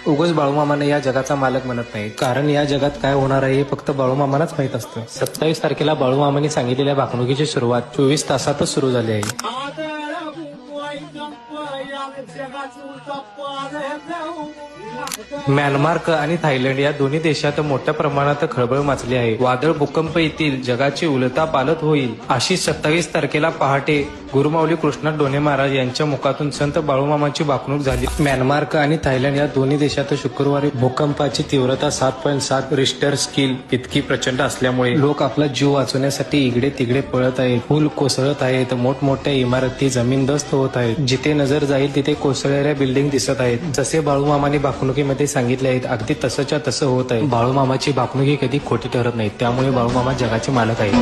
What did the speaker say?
उगाच बाळूमामाने या जगाचा मालक म्हणत नाही, कारण या जगात काय होणार आहे हे फक्त बाळूमामालाच माहित असतं. 27 तारखेला बाळूमामांनी सांगितलेल्या भाकणुकीची सुरुवात 24 तासातच सुरू झाली आहे. म्यानमार आणि थायलंड या दोन्ही देशात मोठ्या प्रमाणात खळबळ माजली आहे. वादळ भूकंप येतील, जगाची उलथापालथ होईल, अशी 27 तारखेला पहाटे गुरुमाऊली कृष्णा डोने महाराज यांच्या मुखातून संत बाळूमामांची भाकणूक झाली. म्यानमार आणि थायलंड या दोन्ही देशात शुक्रवारी भूकंपाची तीव्रता 7.7 रिश्टर स्केल इतकी प्रचंड असल्यामुळे लोक आपला जीव वाचवण्यासाठी इकडे तिकडे पळत आहेत. पूल कोसळत आहेत, मोठमोठ्या इमारती जमीनदोस्त होत आहेत. जिथे नजर जाईल तिथे कोसळणाऱ्या बिल्डिंग दिसत आहेत. जसे बाळूमामांनी भाकणुकीमध्ये सांगितले आहेत अगदी तसंच्या तसं होत आहे. बाळूमामाची भाकणुकी कधी खोटी ठरत नाही, त्यामुळे बाळूमामा जगाचे मालक आहेत.